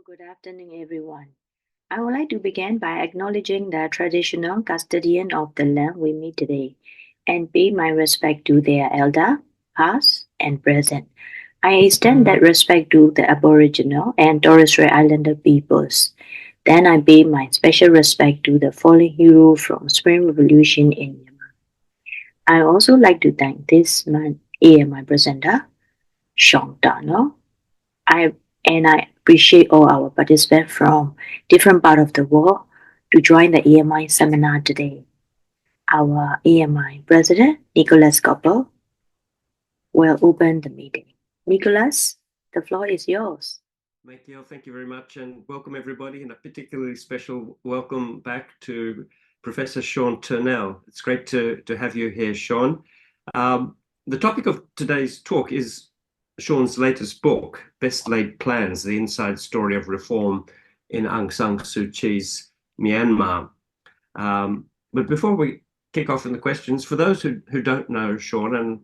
Good afternoon, everyone. I would like to begin by acknowledging the traditional custodian of the land we meet today and pay my respect to their elder, past, and present. I extend that respect to the Aboriginal and Torres Strait Islander peoples. Then I pay my special respect to the fallen hero from Spring Revolution in Myanmar. I also like to thank this month AMI presenter, Sean Turnell. I I appreciate all our participants from different part of the world to join the AMI seminar today. Our AMI president, Nicholas Koppel, will open the meeting. Nicholas, the floor is yours. Matthew, thank you very much, and welcome everybody, and a particularly special welcome back to Professor Sean Turnell. It's great to have you here, Sean. The topic of today's talk is Sean's latest book, Best Laid Plans, The Inside Story of Reform in Aung San Suu Kyi's Myanmar. But before we kick off in the questions, for those who don't know Sean, and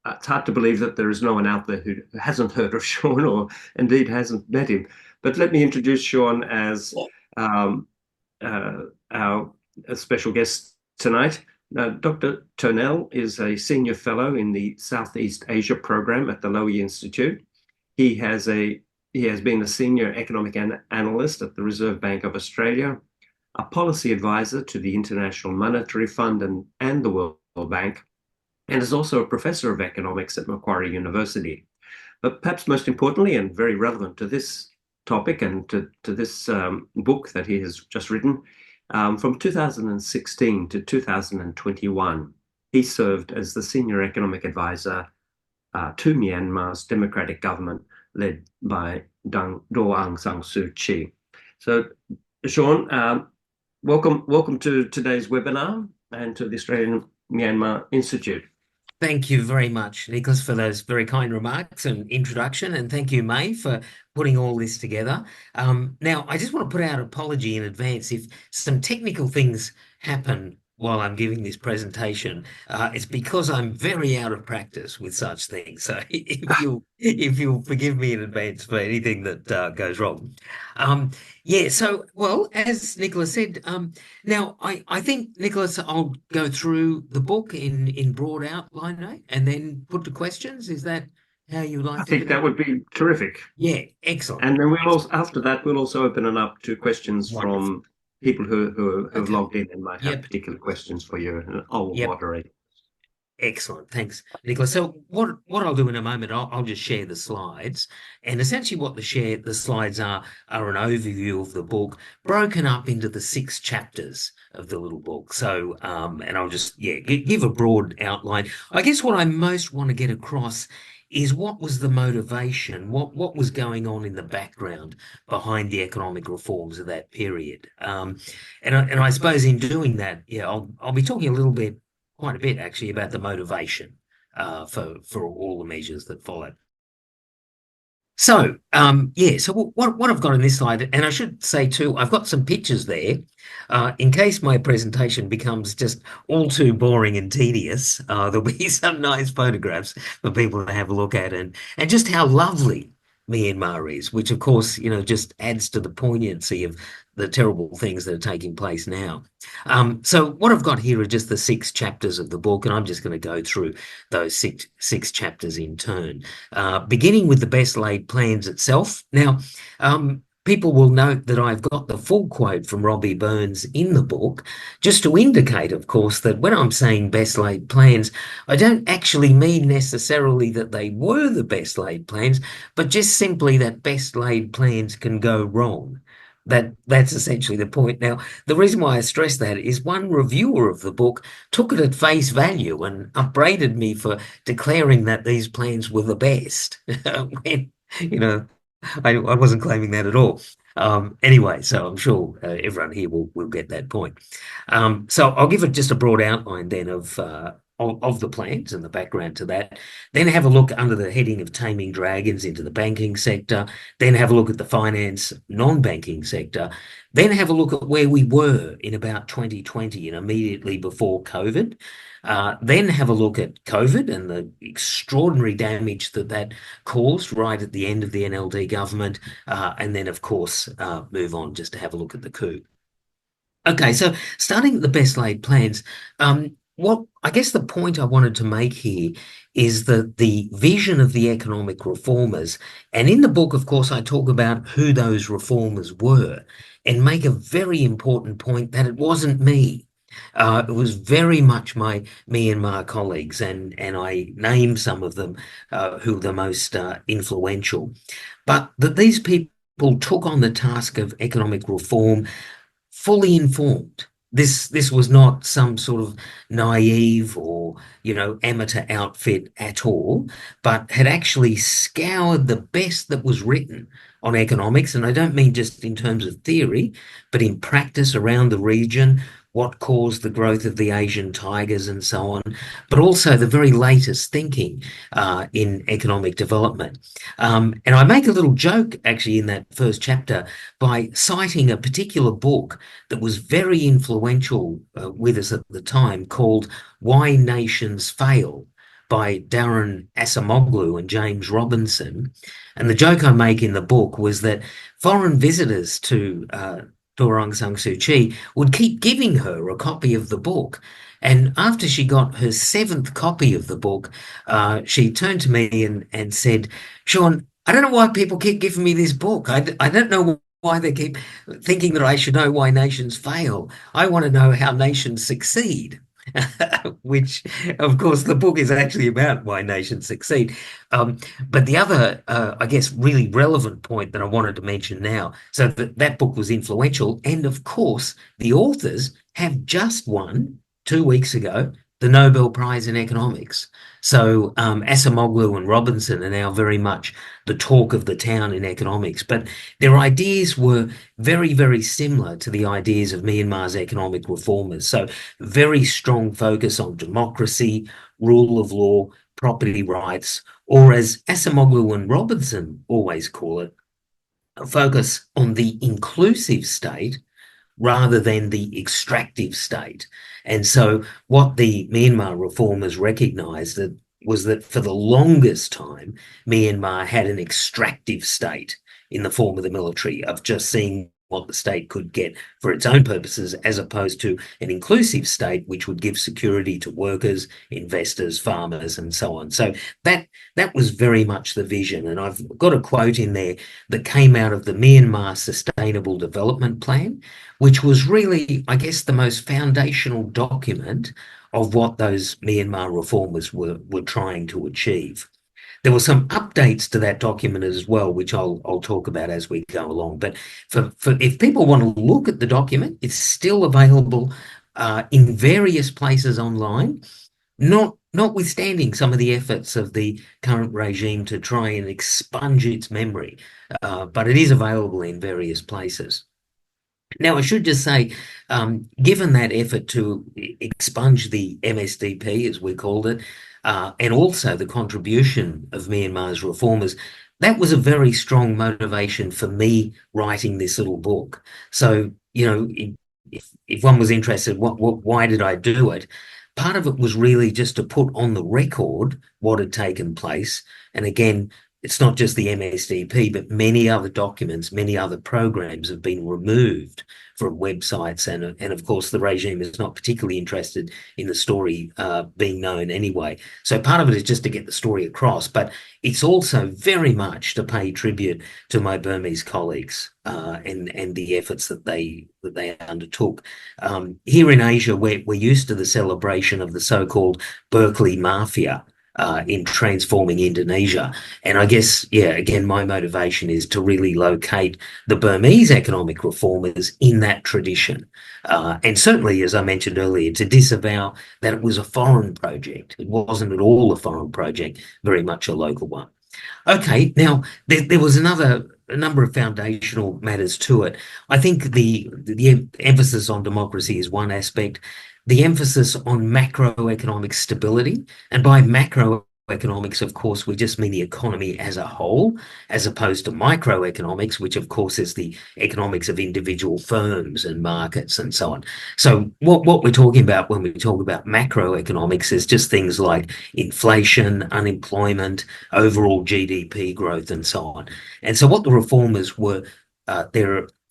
it's hard to believe that there is no one out there who hasn't heard of Sean or indeed hasn't met him. But let me introduce Sean as our special guest tonight. Dr. Turnell is a senior fellow in the Southeast Asia program at the Lowy Institute. He has been a senior economic analyst at the Reserve Bank of Australia, a policy advisor to the International Monetary Fund and the World Bank, and is also a professor of economics at Macquarie University. But perhaps most importantly, and very relevant to this topic and to this book that he has just written, from 2016 to 2021, he served as the senior economic advisor to Myanmar's democratic government led by Aung San Suu Kyi. So, Sean, welcome to today's webinar and to the Australian Myanmar Institute. Thank you very much, Nicholas, for those very kind remarks and introduction. And thank you, May, for putting all this together. Now, I just want to put out an apology in advance if some technical things happen while I'm giving this presentation. It's because I'm very out of practice with such things. So if you'll forgive me in advance for anything that goes wrong. Well, as Nicholas said, now I think, Nicholas, I'll go through the book in broad outline, right? And then put to questions. Is that how you like to do it? I think that would be terrific. Yeah, excellent. And then after that, we'll also open it up to questions from people who have logged in and might have particular questions for you, and I'll moderate. Excellent, thanks, Nicholas. So what I'll do in a moment, I'll just share the slides, and essentially what the slides are an overview of the book, broken up into the 6 chapters of the little book. So and I'll just give a broad outline. I guess what I most want to get across is what was the motivation, what was going on in the background behind the economic reforms of that period. And I suppose in doing that, I'll be talking quite a bit actually about the motivation for all the measures that followed. So, so what I've got in this slide, and I should say too, I've got some pictures there, in case my presentation becomes just all too boring and tedious. There'll be some nice photographs for people to have a look at, and just how lovely Myanmar is, which of course, just adds to the poignancy of the terrible things that are taking place now. So what I've got here are just the 6 chapters of the book, and I'm just going to go through those six chapters in turn, beginning with the best laid plans itself. Now, people will note that I've got the full quote from Robbie Burns in the book, just to indicate, of course, that when I'm saying best laid plans, I don't actually mean necessarily that they were the best laid plans, but just simply that best laid plans can go wrong. That's essentially the point. Now, the reason why I stress that is one reviewer of the book took it at face value and upbraided me for declaring that these plans were the best. When, I wasn't claiming that at all. Anyway, so I'm sure everyone here will get that point. So I'll give it just a broad outline then of of the plans and the background to that, then have a look under the heading of taming dragons into the banking sector, then have a look at the finance non-banking sector, then have a look at where we were in about 2020 and immediately before COVID, then have a look at COVID and the extraordinary damage that caused right at the end of the NLD government, and then, of course, move on just to have a look at the coup. Okay, so starting with the best laid plans, what I guess the point I wanted to make here is that the vision of the economic reformers, and in the book, of course, I talk about who those reformers were and make a very important point that it wasn't me. It was very much my Myanmar colleagues, and I name some of them who were the most influential. But that these people took on the task of economic reform fully informed. This was not some sort of naive or, amateur outfit at all, but had actually scoured the best that was written on economics. And I don't mean just in terms of theory, but in practice around the region, what caused the growth of the Asian tigers and so on, but also the very latest thinking in economic development. And I make a little joke actually in that first chapter by citing a particular book that was very influential with us at the time called Why Nations Fail by Darren Acemoglu and James Robinson. And the joke I make in the book was that foreign visitors to Aung San Suu Kyi would keep giving her a copy of the book. And after she got her 7th copy of the book, she turned to me and said, "Sean, I don't know why people keep giving me this book. I don't know why they keep thinking that I should know why nations fail. I want to know how nations succeed." Which, of course, the book is actually about why nations succeed. But the other, I guess, really relevant point that I wanted to mention now, so that book was influential. And of course, the authors have just won 2 weeks ago the Nobel Prize in Economics. So Acemoglu and Robinson are now very much the talk of the town in economics. But their ideas were very, very similar to the ideas of Myanmar's economic reformers. So very strong focus on democracy, rule of law, property rights, or as Acemoglu and Robinson always call it, a focus on the inclusive state rather than the extractive state. And so what the Myanmar reformers recognised was that for the longest time, Myanmar had an extractive state in the form of the military, of just seeing what the state could get for its own purposes, as opposed to an inclusive state which would give security to workers, investors, farmers, and so on. So that was very much the vision. And I've got a quote in there that came out of the Myanmar Sustainable Development Plan, which was really, I guess, the most foundational document of what those Myanmar reformers were trying to achieve. There were some updates to that document as well, which I'll talk about as we go along. But for if people want to look at the document, it's still available in various places online, notwithstanding some of the efforts of the current regime to try and expunge its memory. But it is available in various places. Now, I should just say, given that effort to expunge the MSDP, as we called it, and also the contribution of Myanmar's reformers, that was a very strong motivation for me writing this little book. So, if one was interested, why did I do it? Part of it was really just to put on the record what had taken place. And again, it's not just the MSDP, but many other documents, many other programs have been removed from websites. And of course, the regime is not particularly interested in the story being known anyway. So part of it is just to get the story across, but it's also very much to pay tribute to my Burmese colleagues and the efforts that they undertook. Here in Asia, we're used to the celebration of the so-called Berkeley Mafia, in transforming Indonesia. And I guess, again, my motivation is to really locate the Burmese economic reformers in that tradition. And certainly, as I mentioned earlier, to disavow that it was a foreign project. It wasn't at all a foreign project, very much a local one. Okay, now there was a number of foundational matters to it. I think the emphasis on democracy is one aspect. the emphasis on macroeconomic stability. And by macroeconomics, of course, we just mean the economy as a whole, as opposed to microeconomics, which of course is the economics of individual firms and markets and so on. So what we're talking about when we talk about macroeconomics is just things like inflation, unemployment, overall GDP growth, and so on. And so what the reformers were,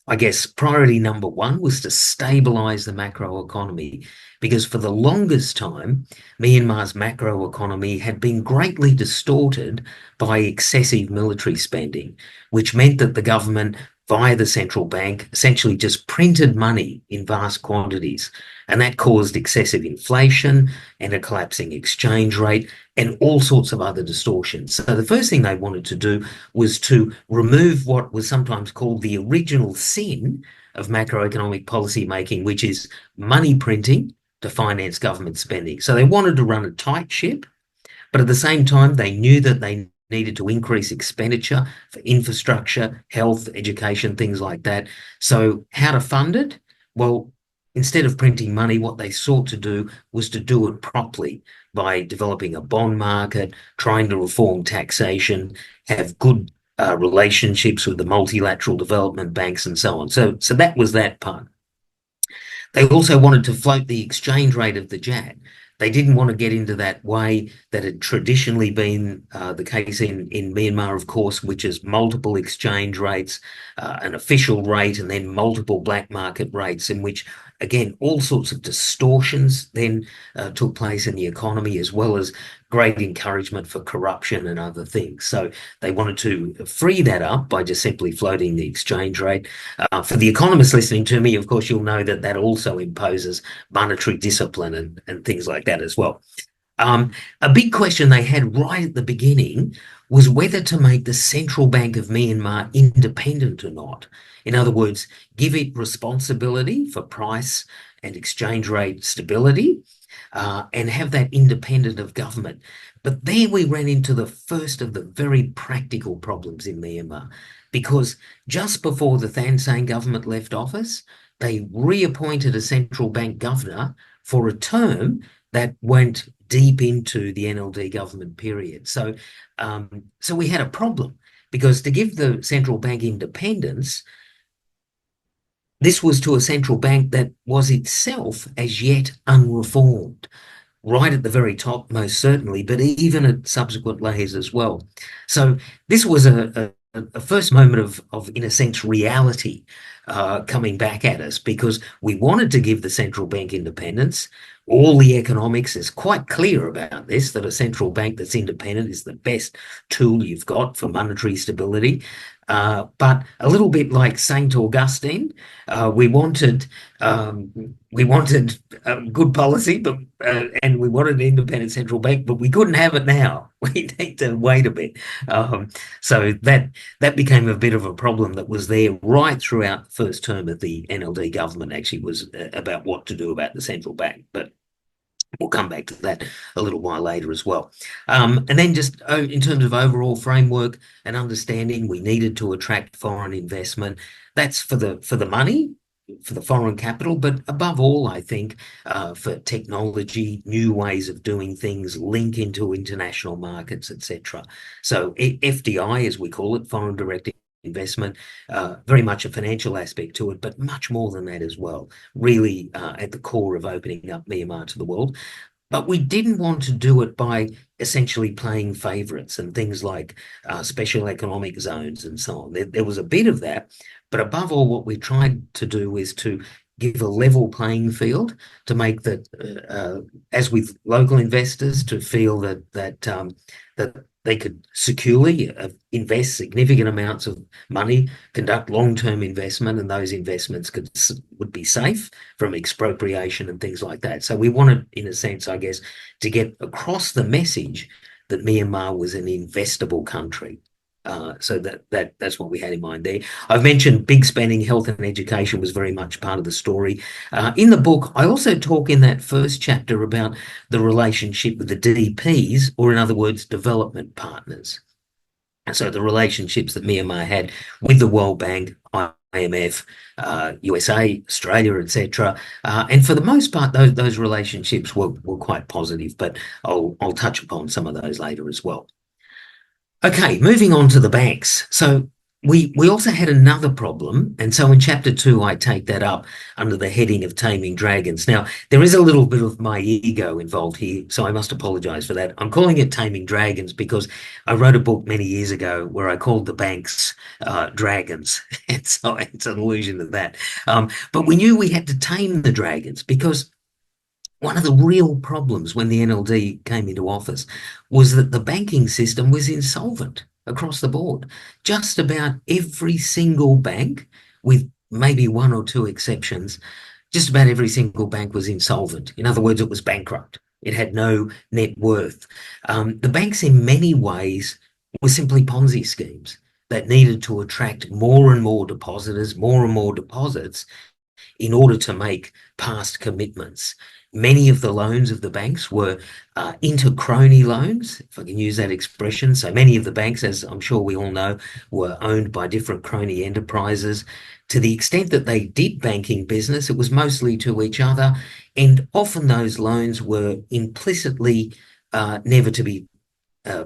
I guess priority number one was to stabilize the macroeconomy, because for the longest time, Myanmar's macroeconomy had been greatly distorted by excessive military spending, which meant that the government, via the central bank, essentially just printed money in vast quantities. And that caused excessive inflation and a collapsing exchange rate and all sorts of other distortions. So the first thing they wanted to do was to remove what was sometimes called the original sin of macroeconomic policy making, which is money printing to finance government spending. So they wanted to run a tight ship, but at the same time, they knew that they needed to increase expenditure for infrastructure, health, education, things like that. So how to fund it? Well, instead of printing money, what they sought to do was to do it properly by developing a bond market, trying to reform taxation, have good relationships with the multilateral development banks and so on. So that was that part. They also wanted to float the exchange rate of the jat. They didn't want to get into that way that had traditionally been the case in Myanmar, of course, which is multiple exchange rates, an official rate, and then multiple black market rates, in which, again, all sorts of distortions then took place in the economy, as well as great encouragement for corruption and other things. So they wanted to free that up by just simply floating the exchange rate. For the economists listening to me, of course, you'll know that that also imposes monetary discipline and things like that as well. A big question they had right at the beginning was whether to make the Central Bank of Myanmar independent or not. In other words, give it responsibility for price and exchange rate stability, and have that independent of government. But there we ran into the first of the very practical problems in Myanmar, because just before the Thein Sein government left office, they reappointed a central bank governor for a term that went deep into the NLD government period. So we had a problem, because to give the central bank independence, this was to a central bank that was itself as yet unreformed, right at the very top, most certainly, but even at subsequent layers as well. So this was a first moment of, in a sense, reality coming back at us, because we wanted to give the central bank independence. All the economics is quite clear about this, that a central bank that's independent is the best tool you've got for monetary stability. But a little bit like Saint Augustine, we wanted good policy, but and we wanted an independent central bank, but we couldn't have it now. We need to wait a bit. So that became a bit of a problem that was there right throughout the first term of the NLD government. Actually, was about what to do about the central bank, but we'll come back to that a little while later as well. And then just in terms of overall framework and understanding, we needed to attract foreign investment. That's for the money, for the foreign capital, but above all, I think, for technology, new ways of doing things, link into international markets, etc. So FDI, as we call it, foreign direct investment, very much a financial aspect to it, but much more than that as well, really at the core of opening up Myanmar to the world. But we didn't want to do it by essentially playing favourites and things like special economic zones and so on. There was a bit of that, but above all, what we tried to do is to give a level playing field, to make that, as with local investors, to feel that they could securely invest significant amounts of money, conduct long-term investment, and those investments would be safe from expropriation and things like that. So we wanted, in a sense, I guess, to get across the message that Myanmar was an investable country. So that's what we had in mind there. I've mentioned big spending, health and education was very much part of the story. In the book, I also talk in that first chapter about the relationship with the DPs, or in other words, development partners. And so the relationships that Myanmar had with the World Bank, IMF, USA, Australia, etc. And for the most part, those relationships were quite positive, but I'll touch upon some of those later as well. Okay, moving on to the banks. So we also had another problem, and so in chapter 2 I take that up under the heading of taming dragons. Now there is a little bit of my ego involved here, so I must apologize for that. I'm calling it Taming Dragons because I wrote a book many years ago where I called the banks dragons, and so it's an allusion to that. But we knew we had to tame the dragons because one of the real problems when the NLD came into office was that the banking system was insolvent across the board. Just about every single bank, with maybe one or two exceptions, just about every single bank was insolvent. In other words, it was bankrupt. It had no net worth. The banks in many ways were simply Ponzi schemes that needed to attract more and more depositors, more and more deposits in order to make past commitments. Many of the loans of the banks were inter-crony loans, if I can use that expression. So many of the banks, as I'm sure we all know, were owned by different crony enterprises. To the extent that they did banking business, it was mostly to each other, and often those loans were implicitly never to be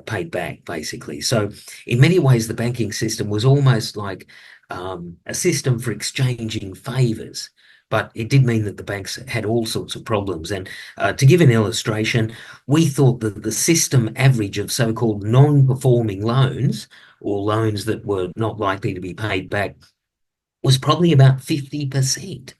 paid back, basically. So in many ways, the banking system was almost like a system for exchanging favours. But it did mean that the banks had all sorts of problems. And to give an illustration, we thought that the system average of so-called non-performing loans, or loans that were not likely to be paid back, was probably about 50%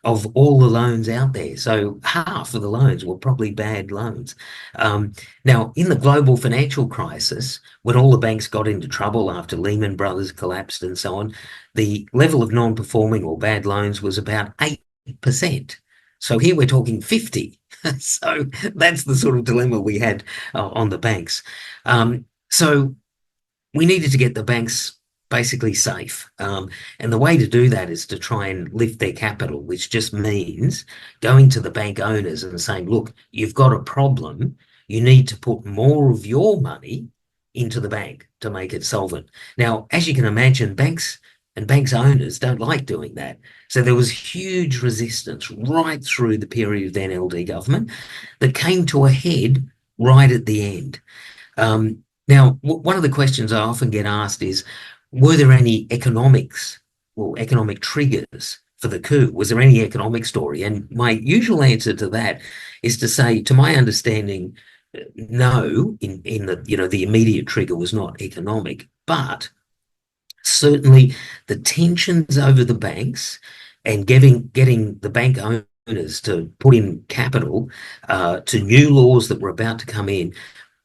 of all the loans out there. So half of the loans were probably bad loans. Now, in the global financial crisis, when all the banks got into trouble after Lehman Brothers collapsed and so on, the level of non-performing or bad loans was about 8%. So here we're talking 50. So that's the sort of dilemma we had on the banks. So we needed to get the banks basically safe. And the way to do that is to try and lift their capital, which just means going to the bank owners and saying, look, you've got a problem. You need to put more of your money into the bank to make it solvent. Now, as you can imagine, banks and banks owners don't like doing that. So there was huge resistance right through the period of the NLD government that came to a head right at the end. Now, one of the questions I often get asked is, were there any economics or economic triggers for the coup? Was there any economic story? And my usual answer to that is to say, to my understanding, no, in the, the immediate trigger was not economic, but certainly the tensions over the banks and getting the bank owners to put in capital to new laws that were about to come in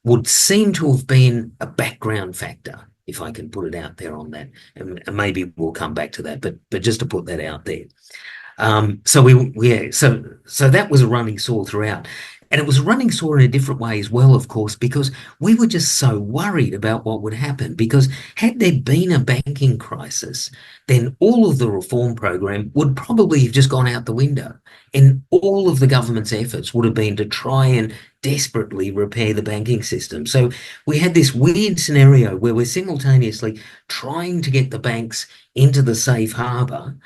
would seem to have been a background factor, if I can put it out there on that. And maybe we'll come back to that, but just to put that out there. So that was a running sore throughout. And it was a running sore in a different way as well, of course, because we were just so worried about what would happen. Because had there been a banking crisis, then all of the reform program would probably have just gone out the window. And all of the government's efforts would have been to try and desperately repair the banking system. So we had this weird scenario where we're simultaneously trying to get the banks into the safe harbour,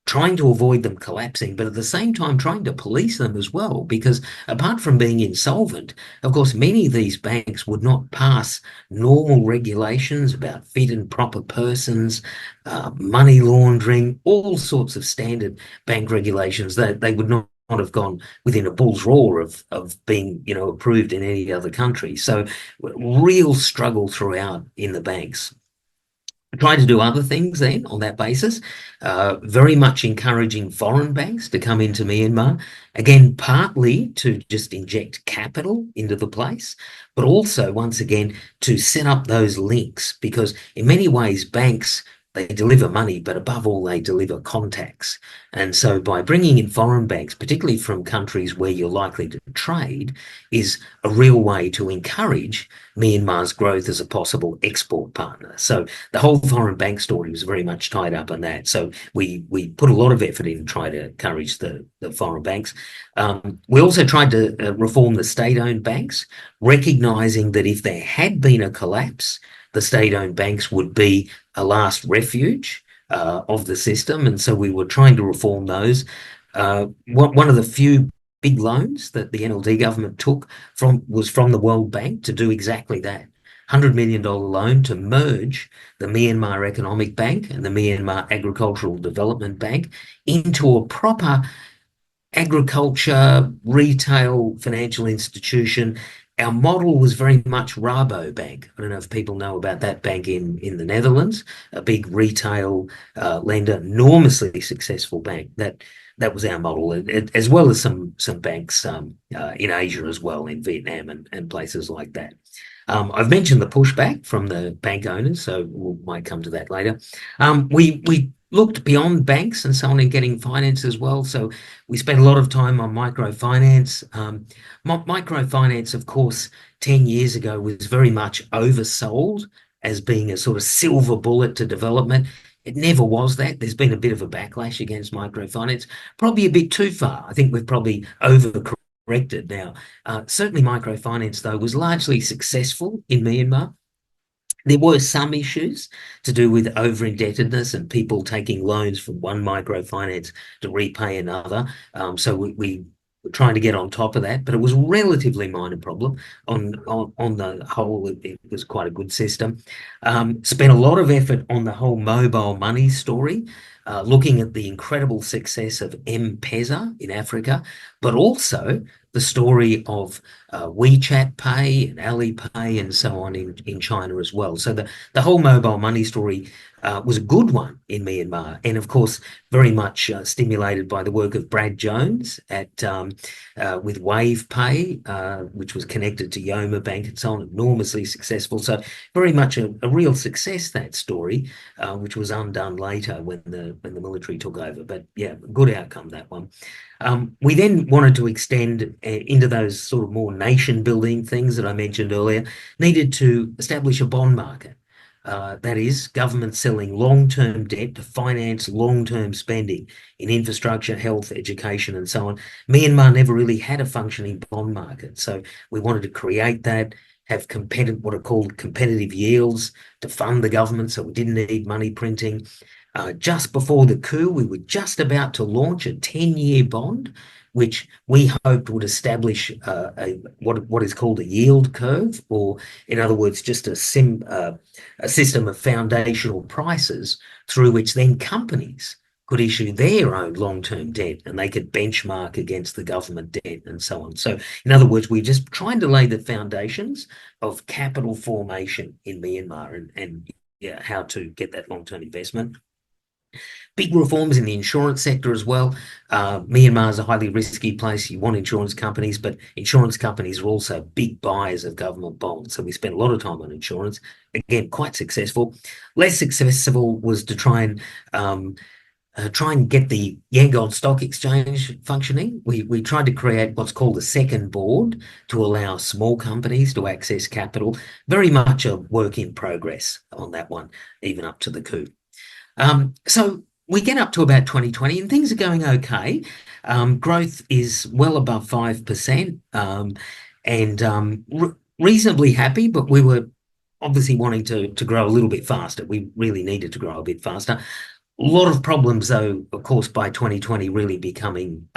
trying to avoid them collapsing, but at the same time trying to police them as well, because apart from being insolvent, of course, many of these banks would not pass normal regulations about fit and proper persons, money laundering, all sorts of standard bank regulations that they would not have gone within a bull's roar of being, approved in any other country. So real struggle throughout in the banks. Tried to do other things then on that basis, very much encouraging foreign banks to come into Myanmar, again, partly to just inject capital into the place, but also, once again, to set up those links, because in many ways, banks, they deliver money, but above all, they deliver contacts. And so by bringing in foreign banks, particularly from countries where you're likely to trade, is a real way to encourage Myanmar's growth as a possible export partner. So the whole foreign bank story was very much tied up in that. So we put a lot of effort in to try to encourage the foreign banks. We also tried to reform the state-owned banks, recognising that if there had been a collapse, the state-owned banks would be a last refuge of the system, and so we were trying to reform those. One of the few big loans that the NLD government took was from the World Bank to do exactly that. $100 million loan to merge the Myanmar Economic Bank and the Myanmar Agricultural Development Bank into a proper agriculture, retail, financial institution. Our model was very much Rabobank. I don't know if people know about that bank in the Netherlands, a big retail lender, enormously successful bank. That was our model, as well as some banks in Asia as well, in Vietnam and places like that. I've mentioned the pushback from the bank owners, so we might come to that later. We looked beyond banks and so on in getting finance as well. So we spent a lot of time on microfinance. Microfinance, of course, 10 years ago was very much oversold as being a sort of silver bullet to development. It never was that. There's been a bit of a backlash against microfinance, probably a bit too far. I think we've probably overcorrected now. Certainly microfinance, though, was largely successful in Myanmar. There were some issues to do with over-indebtedness and people taking loans from one microfinance to repay another. So we were trying to get on top of that, but it was a relatively minor problem. On the whole, it was quite a good system. Spent a lot of effort on the whole mobile money story, looking at the incredible success of M-Pesa in Africa, but also the story of WeChat Pay and Alipay and so on in China as well. So the whole mobile money story was a good one in Myanmar, and of course very much stimulated by the work of Brad Jones with Wave Pay, which was connected to Yoma Bank and so on, enormously successful. So very much a real success, that story, which was undone later when the military took over. But yeah, good outcome, that one. We then wanted to extend into those sort of more nation building things that I mentioned earlier, needed to establish a bond market. That is, government selling long-term debt to finance long-term spending in infrastructure, health, education, and so on. Myanmar never really had a functioning bond market, so we wanted to create that, have what are called competitive yields to fund the government, so we didn't need money printing. Just before the coup, we were just about to launch a 10-year bond, which we hoped would establish what is called a yield curve, or in other words, just a system of foundational prices through which then companies could issue their own long-term debt, and they could benchmark against the government debt and so on. So in other words, we're just trying to lay the foundations of capital formation in Myanmar and how to get that long-term investment. Big reforms in the insurance sector as well. Myanmar is a highly risky place. You want insurance companies, but insurance companies are also big buyers of government bonds. So we spent a lot of time on insurance. Again, quite successful. Less successful was to try and get the Yangon Stock Exchange functioning. We tried to create what's called a second board to allow small companies to access capital. Very much a work in progress on that one, even up to the coup. So we get up to about 2020 and things are going okay. Growth is well above 5%, and reasonably happy, but we were obviously wanting to grow a little bit faster. We really needed to grow a bit faster. A lot of problems, though, of course, by 2020 really becoming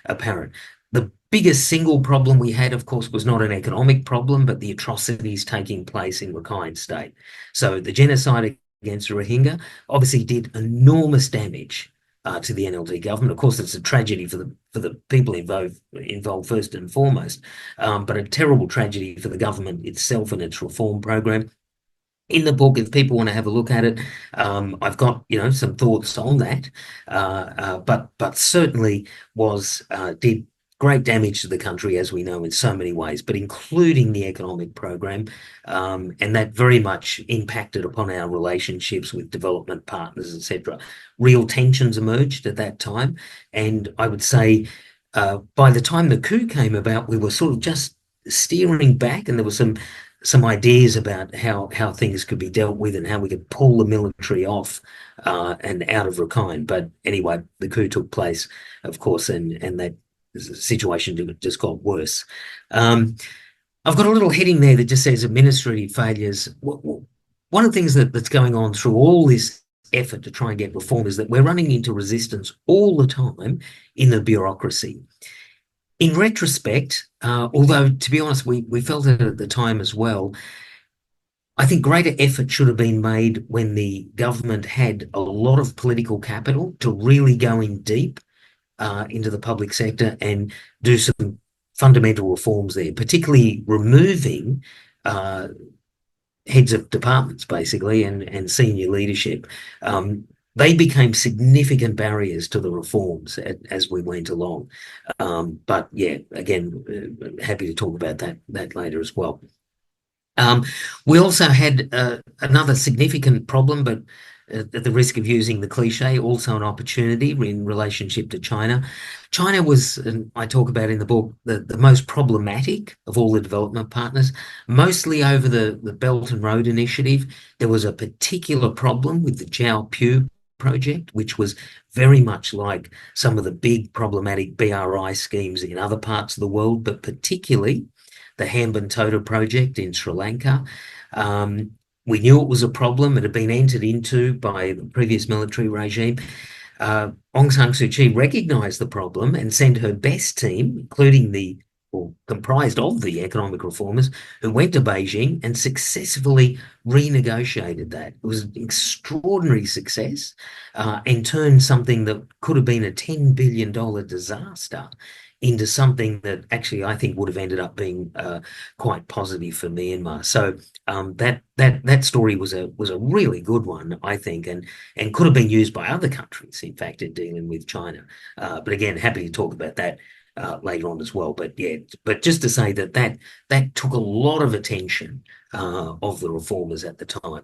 apparent. The biggest single problem we had, of course, was not an economic problem, but the atrocities taking place in Rakhine State. So the genocide against the Rohingya obviously did enormous damage to the NLD government. Of course, it's a tragedy for the people involved first and foremost, but a terrible tragedy for the government itself and its reform program. In the book, if people want to have a look at it, I've got some thoughts on that, but certainly did great damage to the country, as we know, in so many ways, but including the economic program, and that very much impacted upon our relationships with development partners, etc. Real tensions emerged at that time, and I would say by the time the coup came about, we were sort of just steering back, and there were some ideas about how things could be dealt with and how we could pull the military off and out of Rakhine. But anyway, the coup took place, of course, and that situation just got worse. I've got a little heading there that just says administrative failures. One of the things that's going on through all this effort to try and get reform is that we're running into resistance all the time in the bureaucracy. In retrospect, although to be honest, we felt it at the time as well, I think greater effort should have been made when the government had a lot of political capital to really go in deep into the public sector and do some fundamental reforms there, particularly removing heads of departments, basically, and senior leadership. They became significant barriers to the reforms as we went along. But yeah, again, happy to talk about that later as well. We also had another significant problem, but at the risk of using the cliche, also an opportunity in relationship to China. China was, and I talk about in the book, the most problematic of all the development partners, mostly over the Belt and Road Initiative. There was a particular problem with the Jiaopu project, which was very much like some of the big problematic BRI schemes in other parts of the world, but particularly the Hambantota project in Sri Lanka. We knew it was a problem. It had been entered into by the previous military regime. Aung San Suu Kyi recognised the problem and sent her best team, including comprised of the economic reformers, who went to Beijing and successfully renegotiated that. It was an extraordinary success and turned something that could have been a $10 billion disaster into something that actually I think would have ended up being quite positive for Myanmar. So that story was a really good one, I think, and could have been used by other countries, in fact, in dealing with China. But again, happy to talk about that later on as well. But yeah, but just to say that took a lot of attention of the reformers at the time.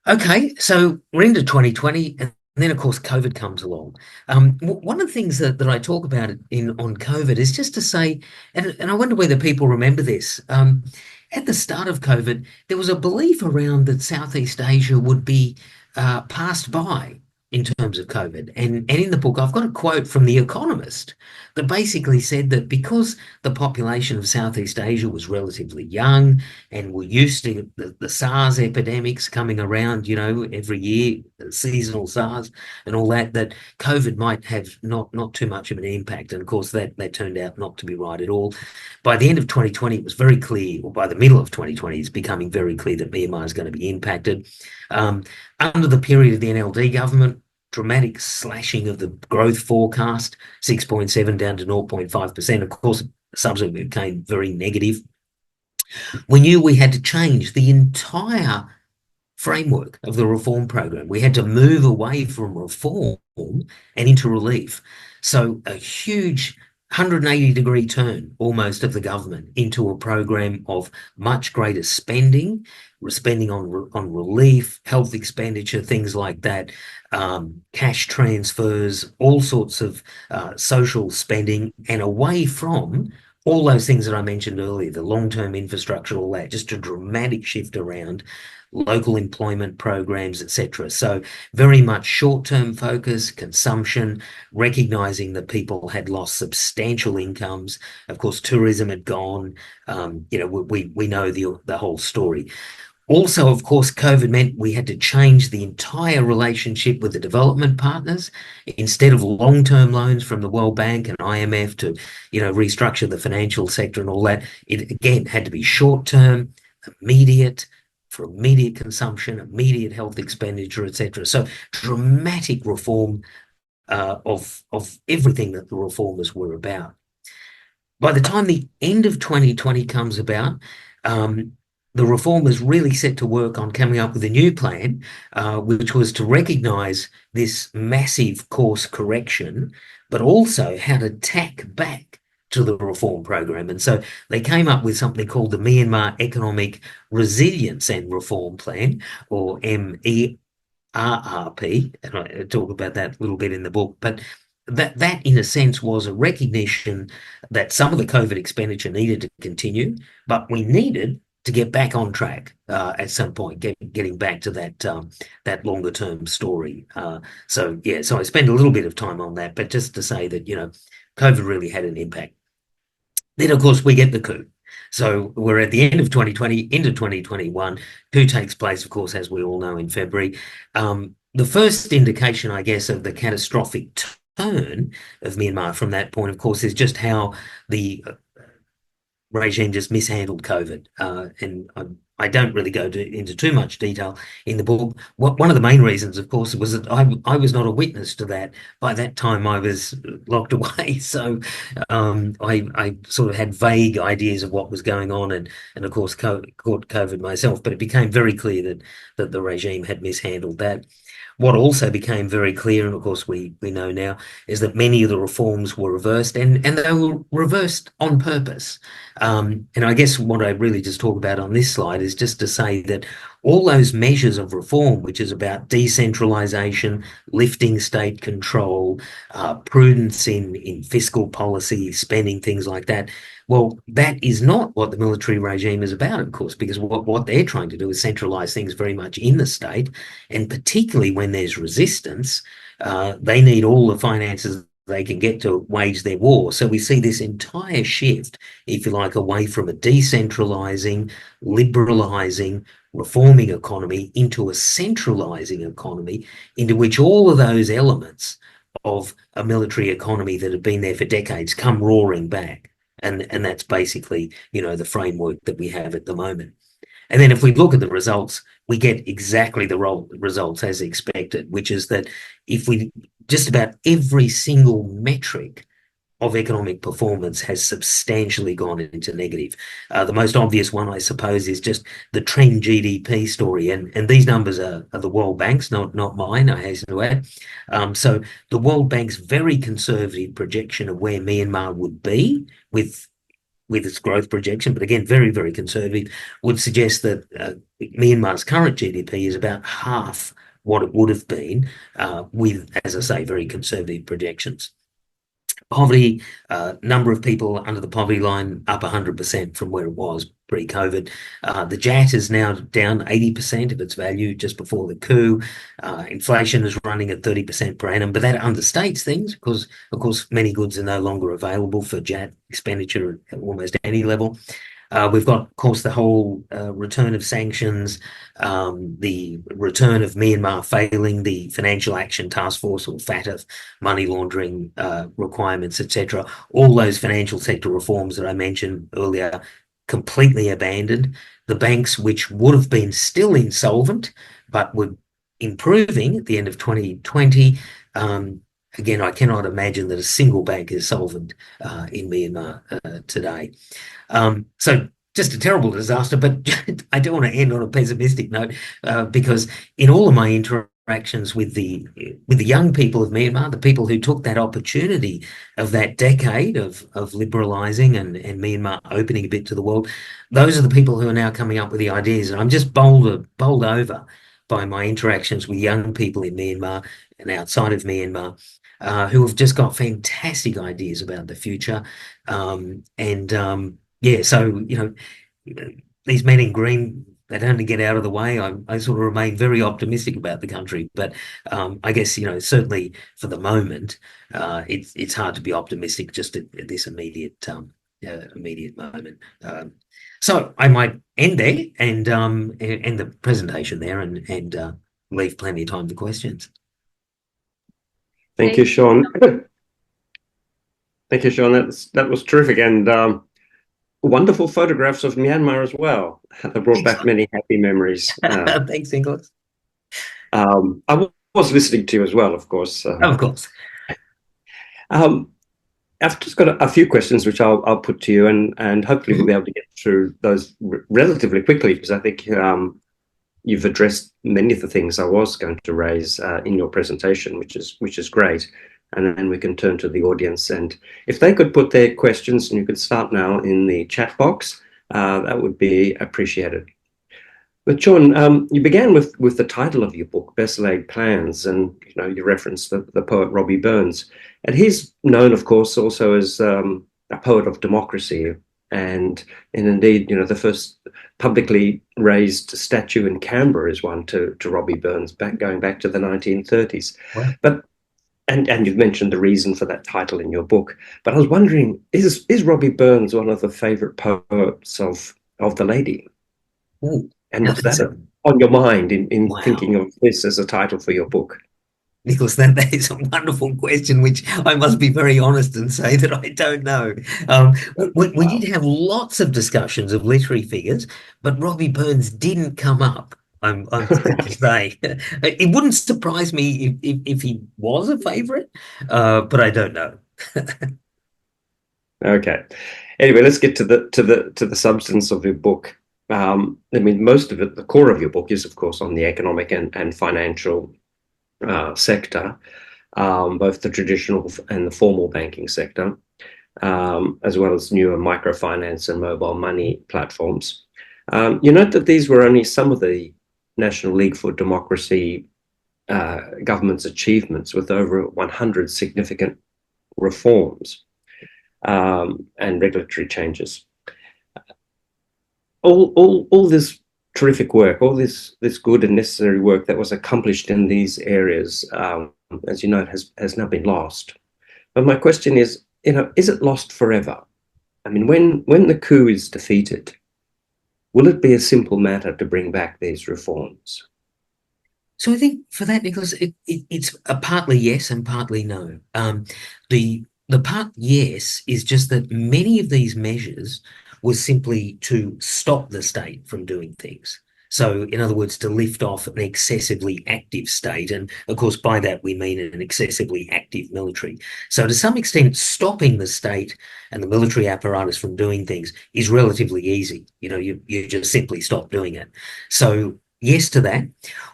Okay, so we're into 2020. And then, of course, COVID comes along. One of the things that I talk about on COVID is just to say, and I wonder whether people remember this, at the start of COVID, there was a belief around that Southeast Asia would be passed by in terms of COVID. And in the book, I've got a quote from The Economist that basically said that because the population of Southeast Asia was relatively young and were used to the SARS epidemics coming around, every year, seasonal SARS and all that COVID might have not too much of an impact. And of course, that turned out not to be right at all. By the end of 2020, it was very clear, or by the middle of 2020, it's becoming very clear that Myanmar is going to be impacted. Under the period of the NLD government, dramatic slashing of the growth forecast, 6.7 down to 0.5%. Of course, subsequently became very negative. We knew we had to change the entire framework of the reform program. We had to move away from reform and into relief. So a huge 180-degree turn almost of the government into a program of much greater spending on relief, health expenditure, things like that, cash transfers, all sorts of social spending, and away from all those things that I mentioned earlier, the long-term infrastructure, all that, just a dramatic shift around local employment programs, etc. So very much short-term focus, consumption, recognising that people had lost substantial incomes. Of course, tourism had gone. We know the whole story. Also, of course, COVID meant we had to change the entire relationship with the development partners. Instead of long-term loans from the World Bank and IMF to, restructure the financial sector and all that, it again had to be short-term, immediate, for immediate consumption, immediate health expenditure, etc. So dramatic reform of everything that the reformers were about. By the time the end of 2020 comes about, the reformers really set to work on coming up with a new plan, which was to recognise this massive course correction, but also how to tack back to the reform program. And so they came up with something called the Myanmar Economic Resilience and Reform Plan, or MERRP, and I talk about that a little bit in the book. But that in a sense was a recognition that some of the COVID expenditure needed to continue, but we needed to get back on track at some point, getting back to that longer term story. So I spend a little bit of time on that, but just to say that, COVID really had an impact. Then, of course, we get the coup. So we're at the end of 2020, into 2021. Coup takes place, of course, as we all know, in February. the first indication, I guess, of the catastrophic turn of Myanmar from that point, of course, is just how the regime just mishandled COVID. And I don't really go into too much detail in the book. One of the main reasons, of course, was that I was not a witness to that. By that time, I was locked away. So I sort of had vague ideas of what was going on and of course, caught COVID myself. But it became very clear that the regime had mishandled that. What also became very clear, and of course we know now, is that many of the reforms were reversed and they were reversed on purpose. And I guess what I really just talk about on this slide is just to say that all those measures of reform, which is about decentralisation, lifting state control, prudence in fiscal policy, spending, things like that, well, that is not what the military regime is about, of course, because what they're trying to do is centralise things very much in the state, and particularly when there's resistance, they need all the finances they can get to wage their war. So we see this entire shift, if you like, away from a decentralising, liberalising, reforming economy into a centralising economy, into which all of those elements of a military economy that have been there for decades come roaring back. And that's basically, the framework that we have at the moment. And then if we look at the results, we get exactly the results as expected, which is that if we just about every single metric of economic performance has substantially gone into negative. The most obvious one, I suppose, is just the trend GDP story. And these numbers are the World Bank's, not mine, I hasten to add. So the World Bank's very conservative projection of where Myanmar would be with its growth projection, but again, very, very conservative, would suggest that Myanmar's current GDP is about half what it would have been with, as I say, very conservative projections. Poverty, number of people under the poverty line up 100% from where it was pre-COVID. The JAT is now down 80% of its value just before the coup. Inflation is running at 30% per annum, but that understates things because, of course, many goods are no longer available for JAT expenditure at almost any level. We've got, of course, the whole return of sanctions, the return of Myanmar failing the Financial Action Task Force, or FATF, money laundering requirements, etc. All those financial sector reforms that I mentioned earlier, completely abandoned. The banks, which would have been still insolvent, but were improving at the end of 2020, again, I cannot imagine that a single bank is solvent in Myanmar today. So just a terrible disaster, but I don't want to end on a pessimistic note because in all of my interactions with the young people of Myanmar, the people who took that opportunity of that decade of liberalising and Myanmar opening a bit to the world, those are the people who are now coming up with the ideas. And I'm just bowled over by my interactions with young people in Myanmar and outside of Myanmar who have just got fantastic ideas about the future. Yeah, so, these men in green, they don't get out of the way. I sort of remain very optimistic about the country, but I guess, certainly for the moment, it's hard to be optimistic just at this immediate moment. So I might end there and end the presentation there and leave plenty of time for questions. Thank you, Sean. Thank you, Sean. That was terrific, and wonderful photographs of Myanmar as well. They brought back many happy memories. Thanks, Inglis. I was listening to you as well, of course. Of course. I've just got a few questions which I'll put to you, and hopefully we'll be able to get through those relatively quickly, because I think you've addressed many of the things I was going to raise in your presentation, which is great. And then we can turn to the audience, and if they could put their questions, and you could start now in the chat box, that would be appreciated. But Sean, you began with the title of your book, Best Laid Plans, and you referenced the poet Robbie Burns, and he's known, of course, also as a poet of democracy, and indeed, the first publicly raised statue in Canberra is one to Robbie Burns, going back to the 1930s. Wow. But and you've mentioned the reason for that title in your book, but I was wondering, is Robbie Burns one of the favourite poets of the lady? Ooh. And Now, was that on your mind in wow. thinking of this as a title for your book? Nicholas, that is a wonderful question, which I must be very honest and say that I don't know. We did have lots of discussions of literary figures, but Robbie Burns didn't come up. I'm sad to say. It wouldn't surprise me if he was a favourite, but I don't know. Okay. Anyway, let's get to the substance of your book. I mean, most of it, the core of your book is, of course, on the economic and financial sector, both the traditional and the formal banking sector, as well as newer microfinance and mobile money platforms. You note that these were only some of the National League for Democracy government's achievements, with over 100 significant reforms and regulatory changes. All this terrific work, all this good and necessary work that was accomplished in these areas, as you know, has now been lost. But my question is, is it lost forever? I mean, when the coup is defeated, will it be a simple matter to bring back these reforms? So I think for that, Nicholas, it's a partly yes and partly no. The part yes is just that many of these measures were simply to stop the state from doing things. So, in other words, to lift off an excessively active state. And of course, by that, we mean an excessively active military. So, to some extent, stopping the state and the military apparatus from doing things is relatively easy. You just simply stop doing it. So, yes to that.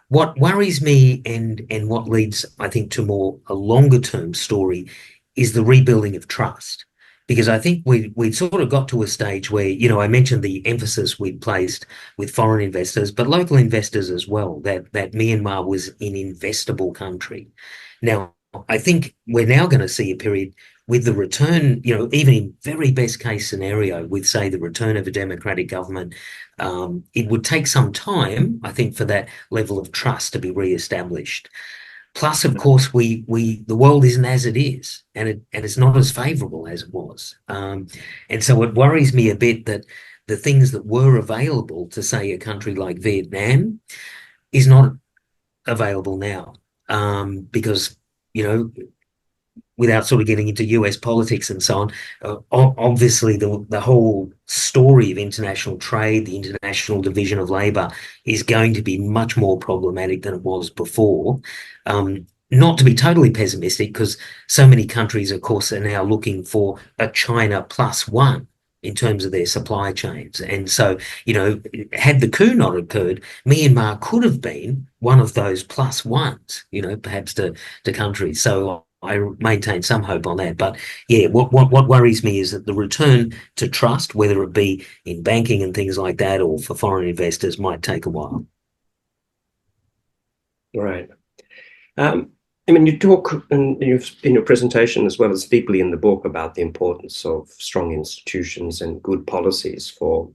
What worries me and what leads, I think, to a longer term story is the rebuilding of trust. Because I think we'd sort of got to a stage where, I mentioned the emphasis we'd placed with foreign investors, but local investors as well, that Myanmar was an investable country. Now, I think we're now going to see a period with the return, even in very best case scenario, with, say, the return of a democratic government, it would take some time, I think, for that level of trust to be re-established. Plus, of course, the world isn't as it is, and it's not as favourable as it was. And so it worries me a bit that the things that were available to, say, a country like Vietnam is not available now, because, without sort of getting into US politics and so on, obviously the whole story of international trade, the international division of labour, is going to be much more problematic than it was before. Not to be totally pessimistic, because so many countries, of course, are now looking for a China plus one in terms of their supply chains. And so, had the coup not occurred, Myanmar could have been one of those plus ones, perhaps to countries. So I maintain some hope on that. But yeah, what worries me is that the return to trust, whether it be in banking and things like that, or for foreign investors, might take a while. Right. I mean, you talk in your presentation, as well as deeply in the book, about the importance of strong institutions and good policies for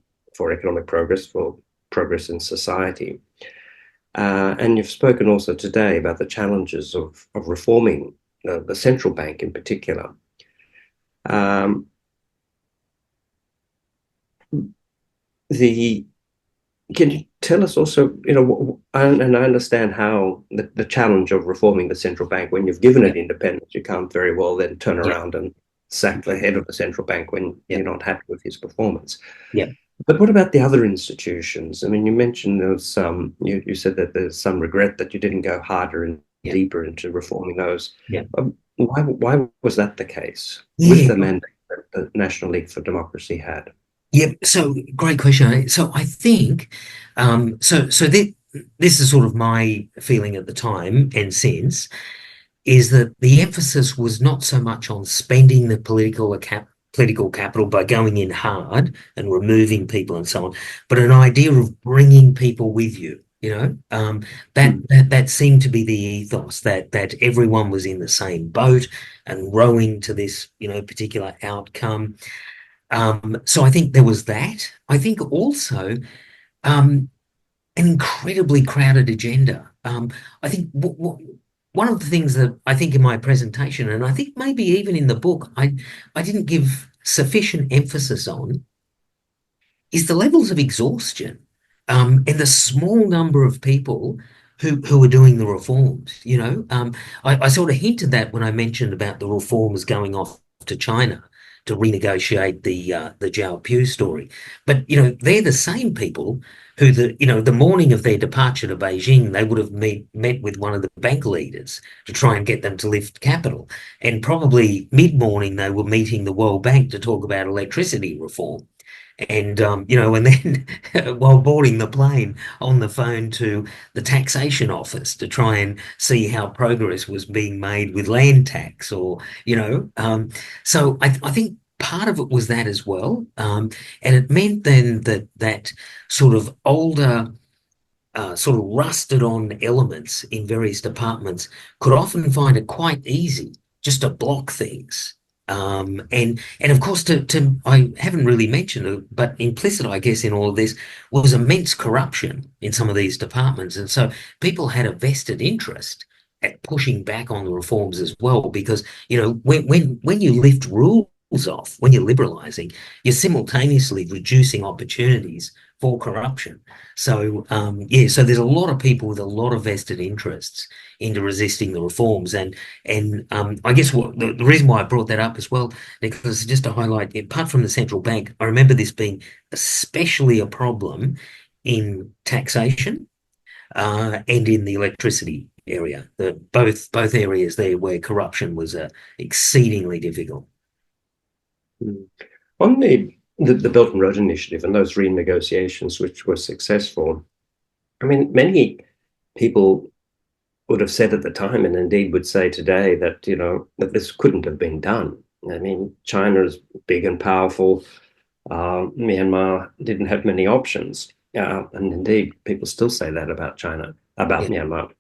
economic progress, for progress in society. And you've spoken also today about the challenges of reforming the central bank in particular. Can you tell us also, and I understand how the challenge of reforming the central bank, when you've given it independence, you can't very well then turn around and sack the head of the central bank when you're not happy with his performance. Yeah. But what about the other institutions? I mean, you mentioned there was you said that there's some regret that you didn't go harder and deeper into reforming those. Yeah. Why was that the case Yeah. with the mandate that the National League for Democracy had? Yeah, so great question. So I think, this is sort of my feeling at the time and since, is that the emphasis was not so much on spending the political capital by going in hard and removing people and so on, but an idea of bringing people with you. That seemed to be the ethos, that everyone was in the same boat and rowing to this, particular outcome. So I think there was that. I think also an incredibly crowded agenda. I think one of the things that I think in my presentation, and I think maybe even in the book, I didn't give sufficient emphasis on, is the levels of exhaustion and the small number of people who are doing the reforms, I sort of hinted that when I mentioned about the reformers going off to China to renegotiate the Zhao Pew story. But they're the same people who the morning of their departure to Beijing, they would have met with one of the bank leaders to try and get them to lift capital. And probably mid-morning they were meeting the World Bank to talk about electricity reform. And and then while boarding the plane, on the phone to the taxation office to try and see how progress was being made with land tax, or so I think part of it was that as well, and it meant then that sort of older, sort of rusted on elements in various departments could often find it quite easy just to block things. And of course, I haven't really mentioned it, but implicit, I guess, in all of this was immense corruption in some of these departments. And so people had a vested interest at pushing back on the reforms as well, because, when you lift rules off, when you're liberalizing, you're simultaneously reducing opportunities for corruption. So, so there's a lot of people with a lot of vested interests into resisting the reforms. And I guess the reason why I brought that up as well, because just to highlight, apart from the central bank, I remember this being especially a problem in taxation and in the electricity area. Both areas there where corruption was exceedingly difficult. On the Belt and Road Initiative and those renegotiations, which were successful, I mean, many people would have said at the time, and indeed would say today, that that this couldn't have been done. I mean, China is big and powerful. Myanmar didn't have many options, and indeed, people still say that about China, about Myanmar.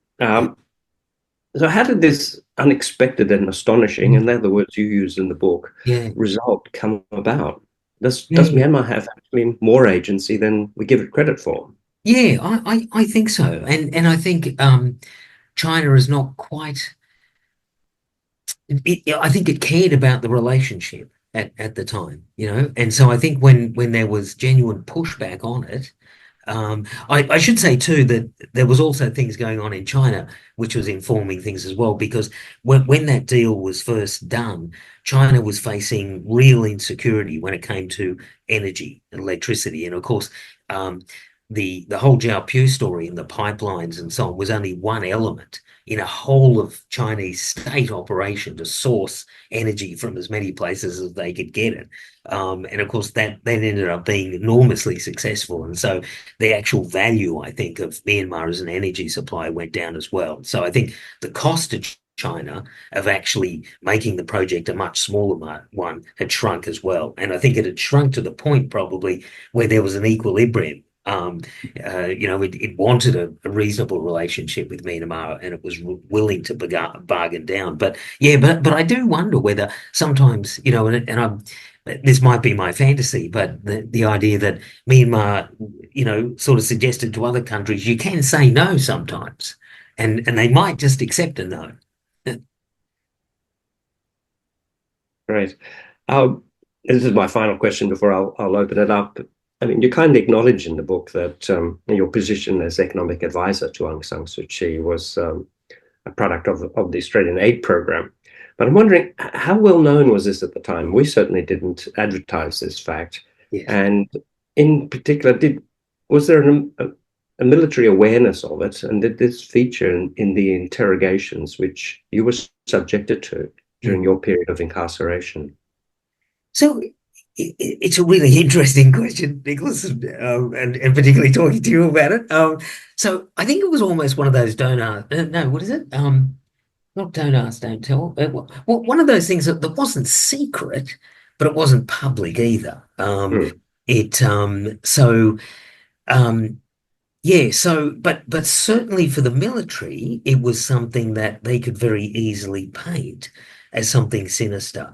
So how did this unexpected and astonishing, and they're the words you used in the book, result come about? Does Myanmar have actually more agency than we give it credit for? Yeah, I think so. And I think China is not quite, I think it cared about the relationship at the time, and so I think when there was genuine pushback on it, I should say too that there was also things going on in China which was informing things as well, because when that deal was first done, China was facing real insecurity when it came to energy and electricity. And of course, the whole Zhao Pew story and the pipelines and so on was only one element in a whole of Chinese state operation to source energy from as many places as they could get it. And of course, that then ended up being enormously successful. And so the actual value, I think, of Myanmar as an energy supplier went down as well. So I think the cost to China of actually making the project a much smaller one had shrunk as well. And I think it had shrunk to the point probably where there was an equilibrium. It wanted a reasonable relationship with Myanmar, and it was willing to bargain down. But I do wonder whether sometimes, this might be my fantasy, but the idea that Myanmar, sort of suggested to other countries, you can say no sometimes, and they might just accept a no. Great. This is my final question before I'll open it up. I mean, you kind of acknowledge in the book that your position as economic advisor to Aung San Suu Kyi was a product of the Australian aid program. But I'm wondering, how well known was this at the time? We certainly didn't advertise this fact. Yes. And in particular, was there a military awareness of it? And did this feature in the interrogations which you were subjected to during your period of incarceration? So it's a really interesting question, Nicholas, and particularly talking to you about it. So I think it was almost one of those don't ask, no, what is it? Not don't ask, don't tell. One of those things that wasn't secret, but it wasn't public either. But certainly for the military, it was something that they could very easily paint as something sinister.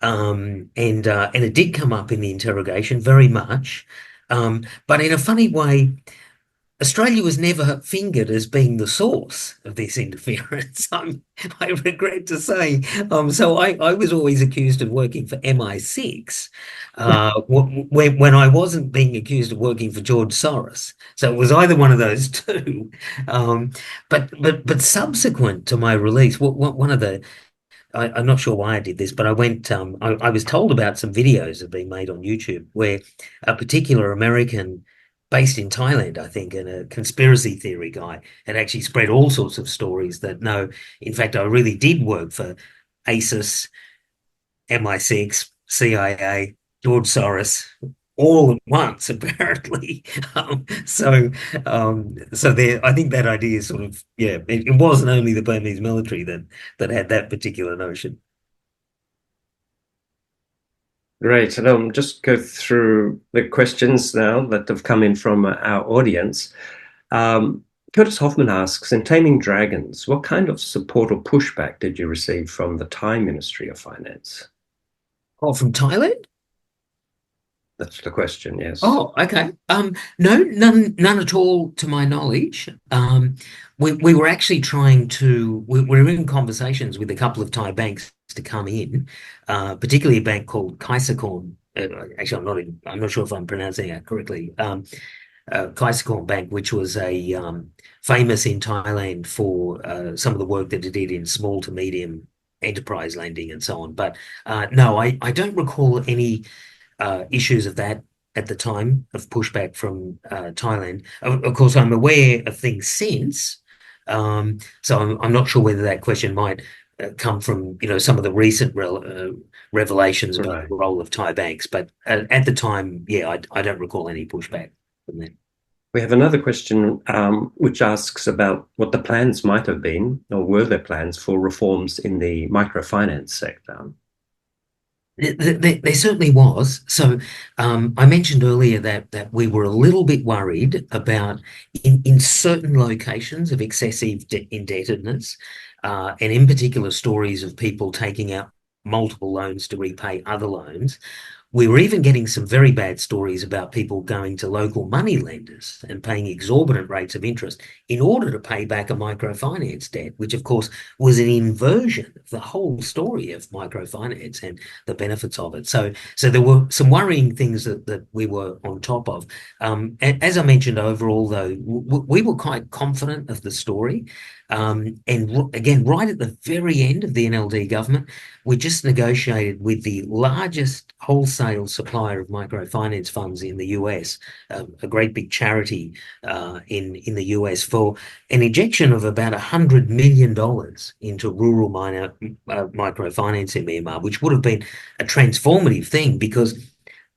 And it did come up in the interrogation very much. But in a funny way, Australia was never fingered as being the source of this interference. I regret to say. So I was always accused of working for MI6 when I wasn't being accused of working for George Soros. So it was either one of those two. But subsequent to my release, one of the I'm not sure why I did this, but I went. I was told about some videos that have been made on YouTube where a particular American based in Thailand, I think, and a conspiracy theory guy had actually spread all sorts of stories that no, in fact, I really did work for ASIS, MI6, CIA, George Soros, all at once, apparently. So there, I think that idea is sort of, yeah, it wasn't only the Burmese military that had that particular notion. Great. And I'll just go through the questions now that have come in from our audience. Curtis Hoffman asks, in Taming Dragons, what kind of support or pushback did you receive from the Thai Ministry of Finance? Oh, from Thailand? That's the question, yes. Oh, okay. No, none at all to my knowledge. We were actually we were in conversations with a couple of Thai banks to come in, particularly a bank called Kaisakorn. Actually, I'm not sure if I'm pronouncing that correctly. Kaisakorn Bank, which was a famous in Thailand for some of the work that it did in small to medium enterprise lending and so on. But no, I don't recall any issues of that at the time of pushback from Thailand. Of course, I'm aware of things since, so I'm not sure whether that question might come from some of the recent revelations about the role of Thai banks. But at the time, yeah, I don't recall any pushback from them. We have another question which asks about what the plans might have been, or were there plans for reforms in the microfinance sector? There certainly was. So I mentioned earlier that we were a little bit worried about in certain locations of excessive indebtedness, and in particular stories of people taking out multiple loans to repay other loans. We were even getting some very bad stories about people going to local money lenders and paying exorbitant rates of interest in order to pay back a microfinance debt, which of course was an inversion of the whole story of microfinance and the benefits of it. So there were some worrying things that we were on top of. As I mentioned, overall, though, we were quite confident of the story. And again, right at the very end of the NLD government, we just negotiated with the largest wholesale supplier of microfinance funds in the US, a great big charity in the US, for an injection of about $100 million into rural microfinance in Myanmar, which would have been a transformative thing because